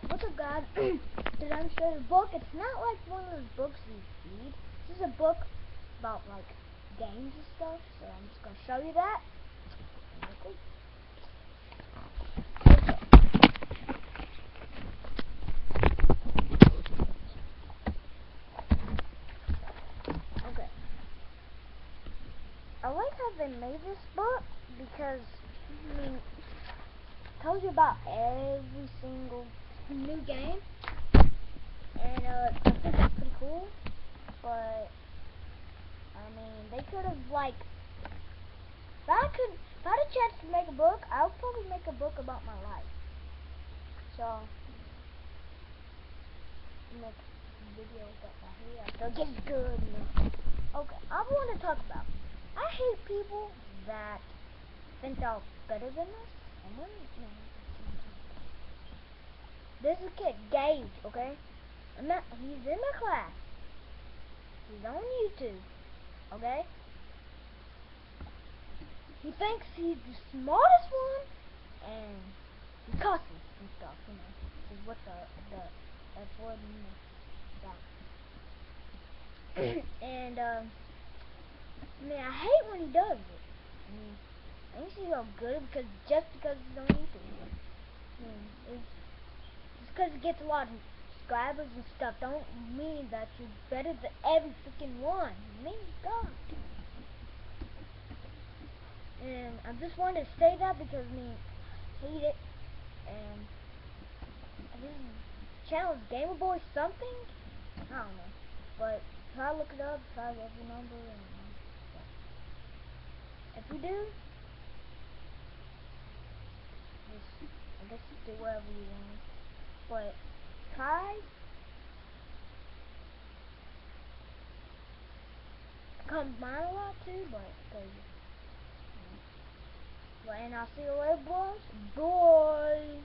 What's up, guys? Today I'm showing a book. It's not like one of those books you read. This is a book about like games and stuff. So I'm just gonna show you that. Okay. I like how they made this book because I mean, it tells you about every single new game, and I think that's pretty cool. But I mean, they could have like, if I had a chance to make a book, I would probably make a book about my life. So make videos that I hate. So get good. Okay, I want to talk about. I hate people that think they're better than us. And when this is a kid, Gage. Okay, he's in my class. He's on YouTube. Okay. He thinks he's the smartest one, and he cusses and stuff. Is what that's what that. And I mean, I hate when he does it. I think he's so good just because he's on YouTube. It's just because he gets a lot of subscribers and stuff don't mean that you're better than every freaking one. I mean, God. And I just wanted to say that because I hate it. And this channel is Gamer Boy something. I don't know, but try to look it up. Try to get the number. And if you do, I guess do whatever you want. But try to come mine a lot too. But and I'll see you later, boys. Boy.